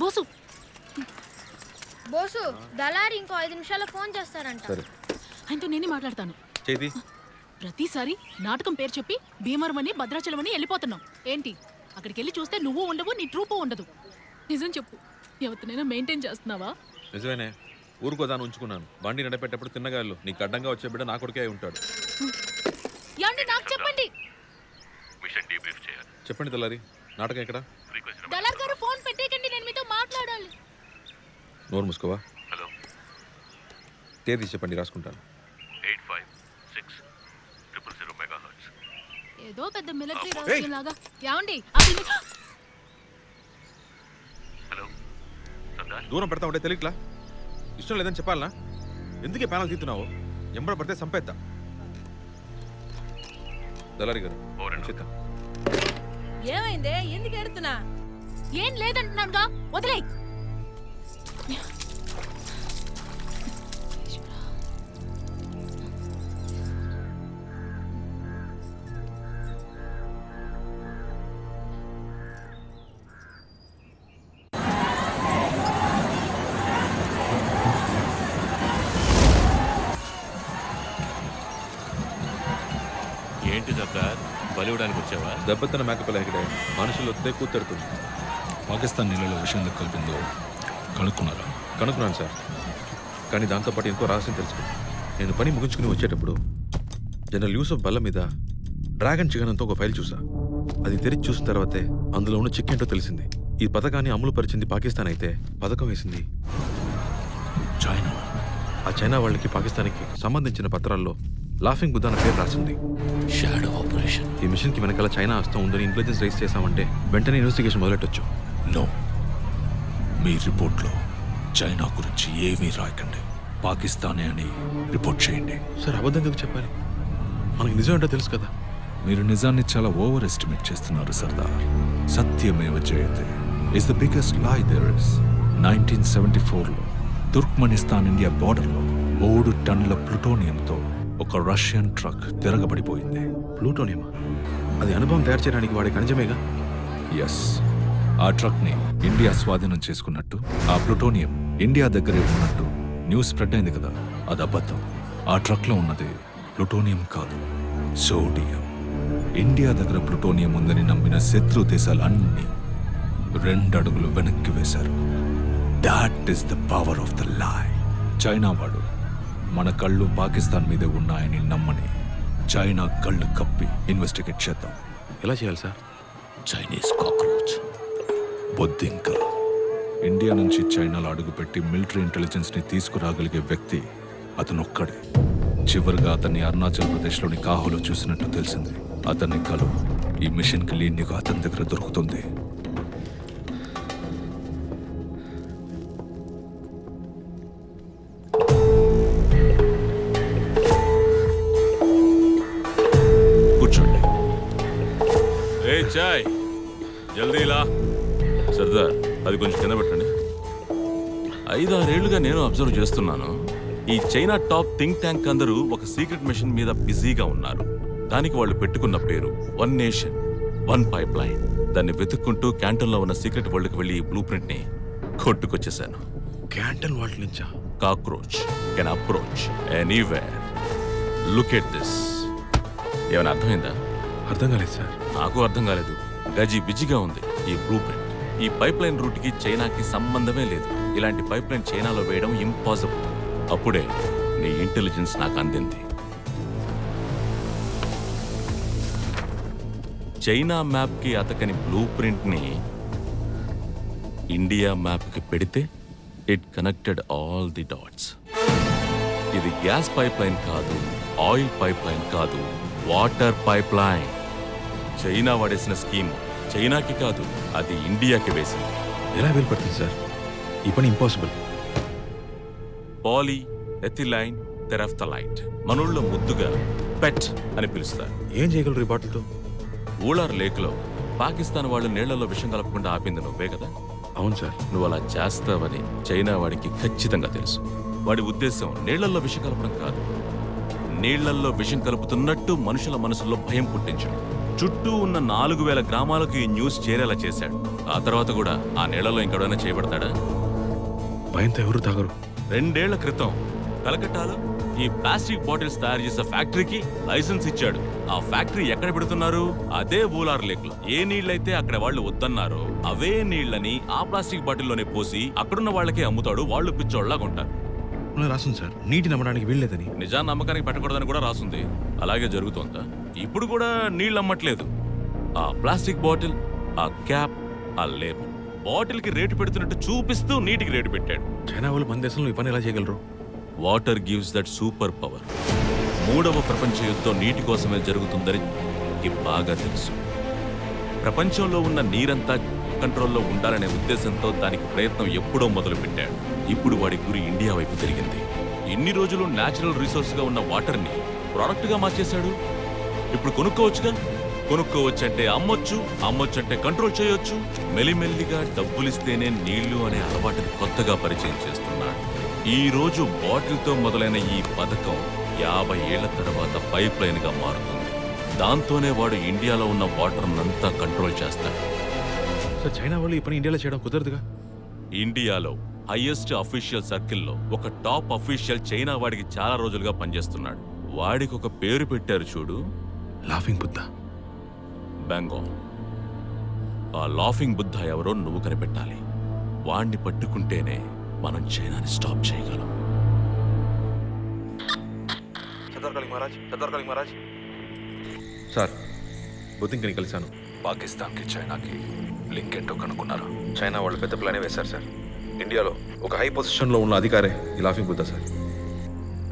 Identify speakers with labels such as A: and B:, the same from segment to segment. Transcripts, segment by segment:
A: బోసు
B: బోసు దళారి ఇంకో 5 నిమిషాల్లో ఫోన్ చేస్తారంట.
A: ఆయనతో నేనే మాట్లాడతాను.
C: చేది
A: ప్రతిసారి నాటకం పేరు చెప్పి భీమవరం అని భద్రాచలం అని వెళ్ళిపోతున్నావు ఏంటి? అక్కడికి వెళ్ళి చూస్తే నువ్వు ఉండవు, నీ ట్రూపు ఉండదు. నిజం చెప్పు, ఎవరినైనా మెయింటైన్ చేస్తున్నావా?
C: నిజమేనే, ఊరుకోదాన్ని ఉంచుకున్నాను. బండి నడిపేటప్పుడు తిన్నగాళ్ళు నీకు అడ్డంగా వచ్చే బిడ్డ నా కొడుకే అయి ఉంటాడు.
A: ఏమండి నాకు చెప్పండి.
C: చెప్పండి తెల్లారి, నాటకం ఎక్కడ?
A: దళార్ గారు ఫోన్ పెట్టేకండి, నేను మీతో మాట్లాడాలి.
C: నోరు మూసుకోవా.
D: హలో,
C: తేదీ చెప్పండి, రాసుకుంటాను.
D: 85600 మెగాహెర్ట్జ్.
A: ఏదో పెద్ద మిలిటరీ రహస్యం లాగా. ఏమండి
D: హలో సర్దార్,
C: దూరం పెడతా ఉంటే తెలియట్లా? ఇష్టం లేదని చెప్పాలనా? ఎందుకే ప్యానల్ తీస్తున్నావు? ఎంబడ పడితే సంపేద్దా. దళారి గారు చెప్తా.
E: ఏమైందే? ఎందుకు ఎడుతున్నా?
A: ఏం లేదంటున్నానుగా, వదిలే.
D: ఏంటి సర్దార్, బలివడానికి వచ్చావా?
C: దెబ్బతిన్న మేకపిల్ల ఎక్కడే మనుషులు వస్తే కూర్చొడుతుంది.
F: పాకిస్తాన్ నీళ్ళలో విషయం కలిపిందో కనుక్కున్నారా?
C: కనుక్కున్నాను సార్, కానీ దాంతోపాటు ఇంకో రహస్యం తెలుసుకున్నాను. నేను పని ముగించుకుని వచ్చేటప్పుడు జనరల్ యూసఫ్ బల్ల మీద డ్రాగన్ చికెన్ అంతా ఒక ఫైల్ చూసా. అది తెరిచి చూసిన తర్వాతే అందులో ఉన్న చిక్ ఏంటో తెలిసింది. ఈ పథకాన్ని అమలు పరిచింది పాకిస్తాన్ అయితే పథకం వేసింది
F: చైనా.
C: ఆ చైనా వాళ్ళకి పాకిస్తాన్కి సంబంధించిన పత్రాల్లో లాఫింగ్ బుద్ధ అన్న పేరు రాసింది.
F: Shadow operation.
C: ఈ మిషన్ కి వెనకాల చైనా హస్తం ఉందని ఇంటెలిజెన్స్ రైజ్ చేశామంటే వెంటనే ఇన్వెస్టిగేషన్ మొదలెట్టొచ్చు.
F: నో, మీ రిపోర్ట్లో చైనా గురించి ఏమీ రాయకండి. పాకిస్తానే అని రిపోర్ట్ చేయండి.
C: సార్, అబద్ధం ఎందుకు చెప్పాలి? మనకి నిజం ఏంటో తెలుసు కదా.
F: మీరు నిజాన్ని చాలా ఓవర్ ఎస్టిమేట్ చేస్తున్నారు సర్దార్. సత్యమేవ జయతే ఇస్ ద బిగ్గెస్ట్ లై దేర్ ఇస్. 1974లో తుర్క్మెనిస్తాన్ ఇండియా బోర్డర్లో 3 టన్నుల ప్లూటోనియంతో ఒక రష్యన్ ట్రక్ తిరగబడిపోయింది.
C: ప్లూటోనియమా? అది అనుభవం తయారు చేయడానికి వాడే ఖనిజమేగా.
F: ఎస్, ఆ ట్రక్ని ఇండియా స్వాధీనం చేసుకున్నట్టు, ఆ ప్లూటోనియం ఇండియా దగ్గరే ఉన్నట్టు న్యూస్ స్ప్రెడ్ అయింది కదా. అది అబద్ధం. ఆ ట్రక్లో ఉన్నది ప్లూటోనియం కాదు, సోడియం. ఇండియా దగ్గర ప్లూటోనియం ఉందని నమ్మిన శత్రు దేశాలు అన్నీ 2 అడుగులు వెనక్కి వేశారు. That is the power of the లై. చైనా వాడు మన కళ్ళు పాకిస్తాన్ మీదే ఉన్నాయని నమ్మని చైనా కళ్ళు కప్పి ఇన్వెస్టిగేట్ చేద్దాం.
C: ఎలా చేయాలి సార్?
F: చైనీస్ కాక్రోచ్, బొద్దింక. ఇండియా నుంచి చైనాలో అడుగుపెట్టి మిలిటరీ ఇంటెలిజెన్స్ని తీసుకురాగలిగే వ్యక్తి అతనొక్కడే. చివరిగా అతన్ని అరుణాచల్ ప్రదేశ్లోని కాహోలో చూసినట్టు తెలిసింది. అతన్ని కలు. ఈ మిషన్కి లీడ్గా అతని దగ్గర దొరుకుతుంది. కూర్చోండి.
D: ఏ చాయ్ జల్దీ లా. సర్దార్, అది కొంచెం కింద పెట్టండి. 5-6 ఏళ్లుగా నేను అబ్జర్వ్ చేస్తున్నాను. ఈ చైనా టాప్ థింక్ ట్యాంక్ అందరూ ఒక సీక్రెట్ మిషన్ మీద బిజీగా ఉన్నారు. దానికి వాళ్ళు పెట్టుకున్న పేరు 1 నేషన్ 1 పైప్ లైన్. దాన్ని వెతుక్కుంటూ క్యాంటన్లో ఉన్న సీక్రెట్ వరల్డ్కి వెళ్ళి ఈ బ్లూ ప్రింట్ ని కొట్టుకొచ్చేసాను.
C: క్యాంటన్ వాళ్ళ నుంచా?
D: Cockroach can approach anywhere. Look at this. ఏమైనా అర్థమైందా?
C: అర్థం కాలేదు సార్.
D: నాకు అర్థం కాలేదు. గజీ బిజీగా ఉంది ఈ బ్లూ ప్రింట్. ఈ పైప్ లైన్ రూట్కి చైనాకి సంబంధమే లేదు. ఇలాంటి పైప్ లైన్ చైనాలో వేయడం ఇంపాసిబుల్. అప్పుడే నీ ఇంటెలిజెన్స్ నాకు అందింది. చైనా మ్యాప్కి అతకని బ్లూ ప్రింట్ని ఇండియా మ్యాప్కి పెడితే it connected all the dots. ఇది గ్యాస్ పైప్ లైన్ కాదు, ఆయిల్ పైప్ లైన్ కాదు, వాటర్ పైప్ లైన్. చైనా వాడేసిన స్కీమ్ చైనాకి కాదు, అది ఇండియాకి వేసింది.
C: ఎలా వీలు పడుతుంది సార్? ఈ పని ఇంపాసిబుల్.
D: పాలీ ఎథిలైన్ తెరఫ్థలైట్, మనోళ్ళు ముద్దుగా పెట్ అని పిలుస్తారు.
C: ఏం చేయగలరు ఈ బాటిల్తో?
D: ఊళార్ లేక్లో పాకిస్తాన్ వాళ్ళు నీళ్లలో విషం కలపకుండా ఆపింది నువ్వే కదా.
C: అవును సార్.
D: నువ్వు అలా చేస్తావని చైనా వాడికి ఖచ్చితంగా తెలుసు. వాడి ఉద్దేశం నీళ్లలో విషం కలపడం కాదు, నీళ్లల్లో విషం కలుపుతున్నట్టు మనుషుల మనసుల్లో భయం పుట్టించడం. చుట్టూ ఉన్న 4000 గ్రామాలకు ఈ న్యూస్ చేరేలా చేశాడు. ఆ తర్వాత కూడా ఆ నీళ్లలో ఇంకెవడైనా చేయబడతాడా?
C: భయంతో ఎవరు తాగరు.
D: 2 ఏళ్ల క్రితం కలకట్టాలో ఈ ప్లాస్టిక్ బాటిల్స్ తయారు చేసే ఫ్యాక్టరీకి లైసెన్స్ ఇచ్చాడు. ఆ ఫ్యాక్టరీ ఎక్కడ పెడుతున్నారు? అదే బూలార్ లేక్ లో. ఏ నీళ్లైతే అక్కడ వాళ్ళు వద్దన్నారో అవే నీళ్లని ఆ ప్లాస్టిక్ బాటిల్లోనే పోసి అక్కడున్న వాళ్ళకే అమ్ముతాడు. వాళ్ళు పిచ్చోళ్ళగా ఉంటారు.
C: రాస్తుంది సార్, నీటి నమ్మడానికి వీల్లేదని.
D: నిజాన్ని నమ్మకానికి పెట్టకూడదని కూడా రాసుంది. అలాగే జరుగుతోందా? ఇప్పుడు కూడా నీళ్ళు అమ్మట్లేదు. ఆ ప్లాస్టిక్ బాటిల్, ఆ క్యాప్, ఆ లేబుల్. బాటిల్ కి రేటు పెడుతున్నట్టు చూపిస్తూ నీటికి రేటు పెట్టాడు.
C: చైనా వాళ్ళు మన దేశంలో ఈ పని ఎలా చేయగలరు?
D: Water gives that super power. 3వ ప్రపంచ యుద్ధం నీటి కోసమే జరుగుతుందని బాగా తెలుసు. ప్రపంచంలో ఉన్న నీరంతా కంట్రోల్లో ఉండాలనే ఉద్దేశంతో దానికి ప్రయత్నం ఎప్పుడో మొదలుపెట్టాడు. ఇప్పుడు వాడి గురి ఇండియా వైపు తిరిగింది. ఇన్ని రోజులు న్యాచురల్ రిసోర్స్ గా ఉన్న వాటర్ ని ప్రోడక్ట్ గా మార్చేశాడు. ఇప్పుడు కొనుక్కోవచ్చుగా. కొనుక్కోవచ్చంటే అమ్మొచ్చు, అమ్మొచ్చంటే కంట్రోల్ చేయొచ్చు. మెల్లిమెల్లిగా డబ్బులిస్తేనే నీళ్లు అనే అలవాటుని కొత్తగా పరిచయం చేస్తున్నాడు. ఈ రోజు బాటిల్తో మొదలైన ఈ పథకం 50 ఏళ్ల తర్వాత పైప్ లైన్ గా మారుతుంది. దాంతోనే వాడు ఇండియాలో ఉన్న వాటర్ అంతా కంట్రోల్ చేస్తాడు.
C: సార్, చైనా వాళ్ళు ఈ పని ఇండియాలో చేయడం కుదరదుగా.
D: ఇండియాలో హైయెస్ట్ అఫీషియల్ సర్కిల్లో ఒక టాప్ అఫీషియల్ చైనా వాడికి చాలా రోజులుగా పనిచేస్తున్నాడు. వాడికి ఒక పేరు పెట్టారు చూడు,
C: లాఫింగ్ బుద్ధ.
D: బెంగాల్. ఆ లాఫింగ్ బుద్ధ ఎవరో నువ్వు కనిపెట్టాలి. వాణ్ణి పట్టుకుంటేనే మనం చైనాని స్టాప్ చేయగలం.
C: సార్, బుద్ధింకని కలిశాను.
F: పాకిస్తాన్కి చైనాకి లింక్ ఏంటో కనుక్కున్నారు.
C: చైనా వాళ్ళు పెద్ద ప్లానే వేశారు సార్. ఇండియాలో ఒక హై పొజిషన్లో ఉన్న అధికారే ఈ లాఫింగ్ బుద్ధ సార్.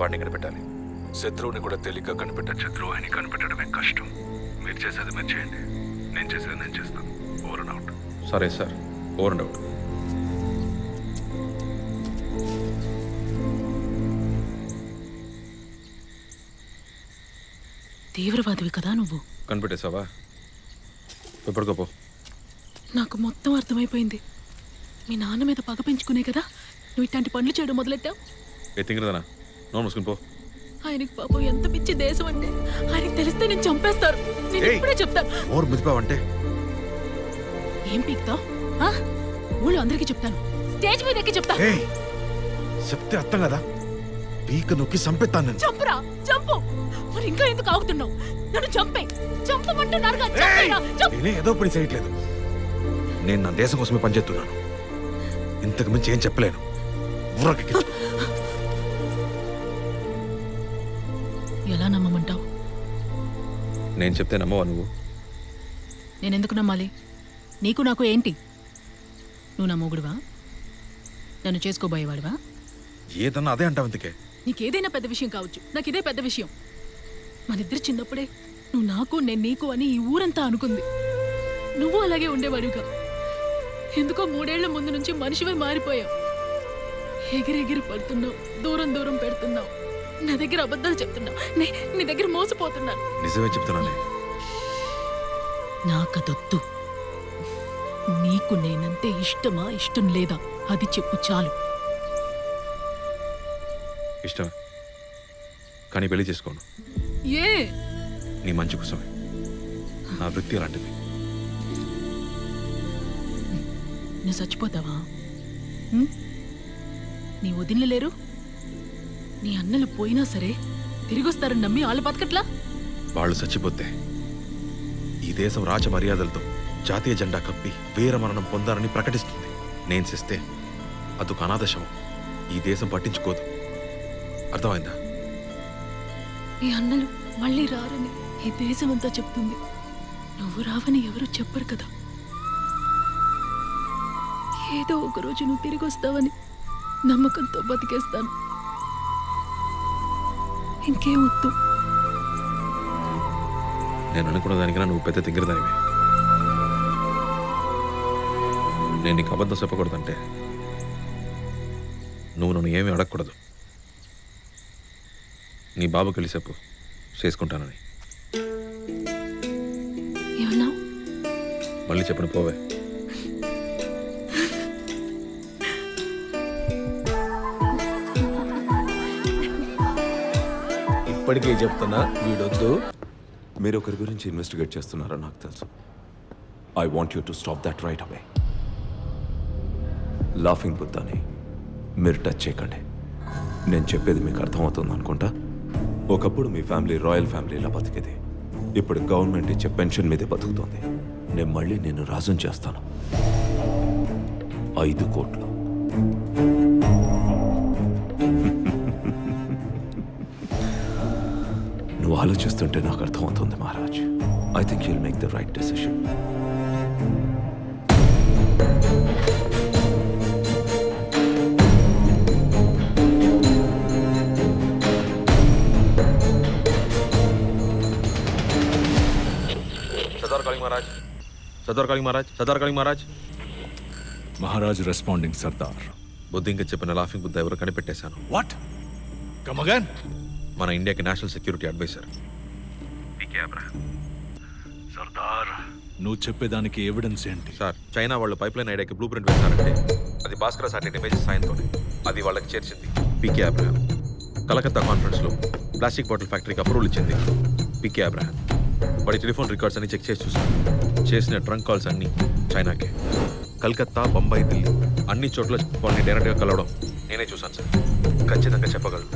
C: వాడిని కనిపెట్టాలి.
F: శత్రువుని కూడా తేలిగ్గా కనిపెట్టారు. శత్రువు అని కనిపెట్టడమే కష్టం. మీరు చేసేది మీరు చేయండి, నేను చేసేది నేను చేస్తాను. Over and out.
C: సరే సార్, ఓవర్ అండ్ అవుట్.
A: తీవ్రవాదివి కదా నువ్వు.
C: కనిపెట్టేసావా? ఎప్పటికోపో.
A: నాకు మొత్తం అర్థమైపోయింది. మీ నాన్న మీద పగ పెంచుకునే కదా నువ్వు ఇట్లాంటి పనులు చేయడం మొదలెట్టావు.
C: తింగరదానా, నోరు మూసుకుని పో.
A: ఆయనకి పాపం ఎంత పిచ్చి దేశం అంటే ఆయనకి తెలిస్తే నేను చంపేస్తారు. నేను
C: ఏయ్!
A: ఇప్పుడే చెప్తాను.
C: ఓరు ముదిపావంటే
A: ఏం పీక్తావు? ఊళ్ళో అందరికీ చెప్తాను. స్టేజ్ మీద ఎక్కి చెప్తా.
C: చెప్తే అర్థం కదా. పీక నొక్కి చంపేస్తాను.
A: చంపురా, చంపు. మరి ఇంకా ఎందుకు ఆగుతున్నావు? నన్ను చంపే. చంపమంటున్నారుగా, చంపేరా, చంపు.
C: ఏదో పని చేయట్లేదు. నేను నా దేశం కోసమే పనిచేస్తున్నాను. ఇంతకు మించి ఏం చెప్పలేను. ఊరకెక్కించు.
A: ఎలా నమ్మమంటావు?
C: నేను చెప్తే నమ్మవా నువ్వు?
A: నేనెందుకు నమ్మాలి? నీకు నాకు ఏంటి? నువ్వు నా మొగుడువా? నన్ను చేసుకోబోయేవాడివా?
C: ఏదన్నా అదే అంటావు. ఇంతకే
A: నీకేదైనా పెద్ద విషయం కావచ్చు, నాకు ఇదే పెద్ద విషయం. మనిద్దరు చిన్నప్పుడే నువ్వు నాకు నేను నీకు అని ఈ ఊరంతా అనుకుంది. నువ్వు అలాగే ఉండేవాడిగా. ఎందుకో 3 ఏళ్ల ముందు నుంచి మనిషివై మారిపోయావు. ఎగిరెగిరి పడుతున్నావు, దూరం దూరం పెడుతున్నావు. నా దగ్గర అబద్ధాలు చెప్తున్నావు. నీ దగ్గర మోసపోతున్నాను.
C: నిజమే చెప్తున్నానే.
A: నాకదొద్దు. నీకు నేనంటే ఇష్టమా, ఇష్టం లేదా అది చెప్పు చాలు.
C: ఇష్టమే, కానీ పెళ్లి చేసుకోను.
A: ఏ?
C: నీ మంచి కోసమే. నా వృత్తి అలాంటిది.
A: నువ్వు చచ్చిపోతావా? నీ వదినలు లేరు? నీ అన్నలు పోయినా సరే తిరిగొస్తారని నమ్మి వాళ్ళు బతకట్లా?
C: వాళ్ళు చచ్చిపోతే ఈ దేశం రాజ మర్యాదలతో జాతీయ జెండా కప్పి వీరమరణం పొందారని ప్రకటిస్తుంది. నేను చేస్తే అదొక అనాథ శవం. ఈ దేశం పట్టించుకోదు. అర్థమైందా?
A: నీ అన్నలు మళ్ళీ రారని ఈ దేశం అంతా చెప్తుంది. నువ్వు రావని ఎవరు చెప్పరు కదా. ఏదో ఒక రోజు నువ్వు తిరిగి వస్తావని నమ్మకంతో బతికేస్తాను. ఇంకేం వద్దు.
C: నేను అనుకున్న దానికన్నా నువ్వు పెద్ద తింగరదానివే. నేను నీకు అబద్ధం చెప్పకూడదంటే నువ్వు నన్ను ఏమీ అడగకూడదు. నీ బాబుకి వెళ్ళి చెప్పు చేసుకుంటానని.
A: ఏమన్నావు?
C: మళ్ళీ చెప్పను, పోవే.
G: ఇప్పటికే చెప్తున్నా, వీడొద్దు. మీరు ఒకరి గురించి ఇన్వెస్టిగేట్ చేస్తున్నారో నాకు తెలుసు. I want you to stop that right away. Laughing బుద్ధాని మీరు టచ్ చేయకండి. నేను చెప్పేది మీకు అర్థమవుతుంది అనుకుంటా. ఒకప్పుడు మీ ఫ్యామిలీ రాయల్ ఫ్యామిలీలా బతికేది. ఇప్పుడు గవర్నమెంట్ ఇచ్చే పెన్షన్ మీదే బతుకుతోంది. నేను మళ్ళీ నేను రాజుని చేస్తాను. 5 కోట్లు. నువ్వు ఆలోచిస్తుంటే నాకు అర్థమవుతుంది Maharaj. I think you'll make the right decision.
C: Sardar calling Maharaj, Sardar calling Maharaj, Sardar calling Maharaj.
F: Maharaj responding Sardar.
C: బుద్ధింక చెప్పిన లాఫింగ్ బుద్ధ ఎవరు కనిపెట్టేశాను.
F: వాట్? Come again.
C: మన ఇండియాకి national security adviser P K Abraham.
F: Sardar, నువ్వు చెప్పేదానికి ఎవిడెన్స్ ఏంటి?
C: సార్, చైనా వాళ్ళు పైప్లైన్ ఐడియాకి బ్లూ ప్రింట్ వేస్తారంటే అది భాస్కర్ సాటిలైట్ ఇమేజెస్ సాయంతోనే అది వాళ్ళకి చేర్చింది పీకే అబ్రహాం. కలకత్తా కాన్ఫరెన్స్లో ప్లాస్టిక్ బాటిల్ ఫ్యాక్టరీకి అప్రూవల్ ఇచ్చింది పీకే అబ్రహాం. వాడి టెలిఫోన్ రికార్డ్స్ అన్ని చెక్ చేసి చూసాను. చేసిన ట్రంక్ కాల్స్ అన్నీ చైనాకే. కలకత్తా, బొంబాయి, ఢిల్లీ అన్ని చోట్ల వాళ్ళని డైరెక్ట్గా కలవడం నేనే చూసాను సార్. ఖచ్చితంగా చెప్పగలను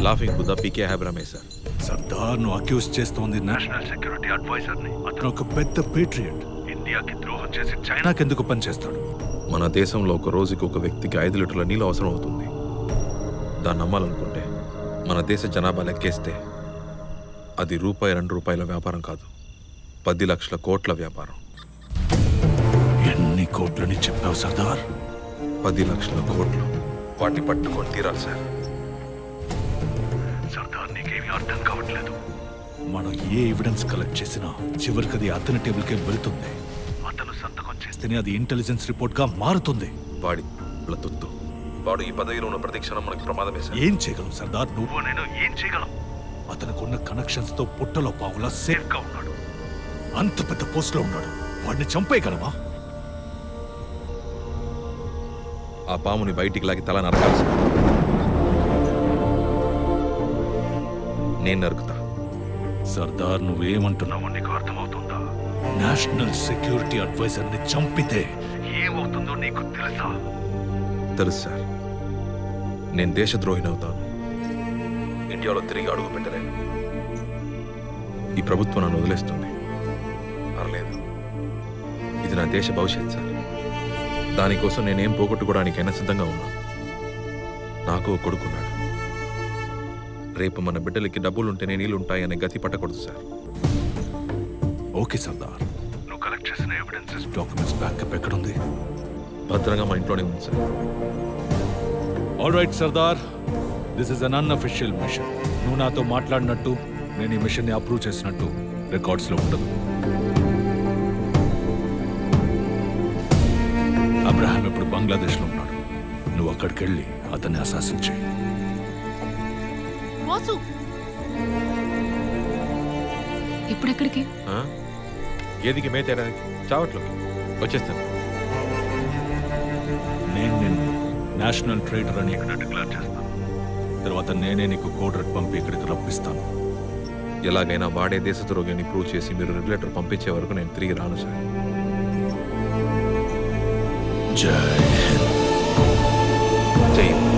C: లాఫింగ్ బుద్ధ పీకే అబ్రహామే సార్.
F: సర్దార్, నువ్వు అక్యూజ్ చేస్తోంది నేషనల్ సెక్యూరిటీ అడ్వైజర్ని. అతను ఒక పెద్ద పేట్రియట్. ఇండియాకి ద్రోహం చేసి చైనాకి ఎందుకు పనిచేస్తాడు?
C: మన దేశంలో ఒక రోజుకి ఒక వ్యక్తికి 5 లీటర్ల నీళ్ళు అవసరం అవుతుంది. దాన్ని నమ్మాలనుకుంటే మన దేశ జనాభా లెక్కేస్తే అది ₹2 వ్యాపారం కాదు, 10 లక్షల కోట్ల వ్యాపారం.
F: ఎన్ని కోట్లని చెప్పావు సర్దార్?
C: 10 లక్షల కోట్లు. వాటిని పట్టుకొని తీరాలి సార్.
F: సర్దార్, నీకేమీ అర్థం కావట్లేదు. మనం ఏ ఎవిడెన్స్ కలెక్ట్ చేసినా చివరికి అది అతని టేబుల్కే వెళ్తుంది. అతను సంతకం చేస్తేనే అది ఇంటెలిజెన్స్ రిపోర్ట్ గా మారుతుంది.
C: వాడి తొత్తు. వాడు ఈ పదవిలో ఉన్న ప్రతి క్షణం మనకి ప్రమాదమే సార్.
F: ఏం చేయగలం సర్దార్? నువ్వు నేను ఏం చేయగలం? అతనుకున్న కనెక్షన్స్ తో పుట్టలో పావులా సేఫ్ గా ఉన్నాడు. అంత పెద్ద పోస్ట్ లో ఉన్నాడు. వాడిని చంపేయగలమా?
C: ఆ పాముని బయటికి లాగి తల నరకాలి సార్. నేను నరుకుతా.
F: సర్దార్, నువ్వేమంటున్నావు నీకు అర్థమవుతుందా? నేషనల్ సెక్యూరిటీ అడ్వైజర్ ని చంపితే ఏమవుతుందో నీకు తెలుసా?
C: తెలుసు సార్. నేను దేశద్రోహిని అవుతాను. ఇండియాలో తిరిగి అడుగు పెట్టలేను. ఈ ప్రభుత్వం నన్ను వదిలేస్తుంది. పర్లేదు, ఇది నా దేశ భవిష్యత్ సార్. దానికోసం నేనేం పోగొట్టుకోవడానికైనా సిద్ధంగా ఉన్నాను. నాకు ఒక కొడుకున్నాడు. రేపు మన బిడ్డలకి డబ్బులుంటేనే నీళ్ళుంటాయనే గతి పట్టకూడదు సార్.
F: ఓకే సర్దార్, నువ్వు కలెక్ట్ చేసిన ఎవిడెన్సెస్, డాక్యుమెంట్స్ బ్యాకప్ ఎక్కడుంది?
C: భద్రంగా మా ఇంట్లోనే ఉంది sir.
F: All right Sardar, this is an unofficial mission. నువ్వు నాతో మాట్లాడినట్టు, నేను ఈ మిషన్ ని అప్రూవ్ చేసినట్టు రికార్డ్స్ లో ఉండదు. అబ్రహాం ఇప్పుడు బంగ్లాదేశ్ లో ఉన్నాడు. నువ్వు అక్కడికి వెళ్ళి అతన్ని అసాసిన్ చేయి.
A: వాసు, ఇప్పుడెక్కడికి?
C: ఆ? ఏదికి మేతేయడానికి చావట్లోకి వచ్చేస్తాను.
F: నేను నిన్ను నేషనల్ ట్రేడర్ అని ఇక్కడ డిక్లేర్ చేస్తాను. తర్వాత నేనే నీకు కోడ్ రెడ్ పంపి ఇక్కడికి రప్పిస్తాను.
C: ఎలాగైనా వాడే దేశద్రోగిని ప్రూవ్ చేసి మీరు రెగ్యులేటర్ పంపించే వరకు నేను తిరిగి రాను సార్.
F: జై హింద్.
C: జై హింద్.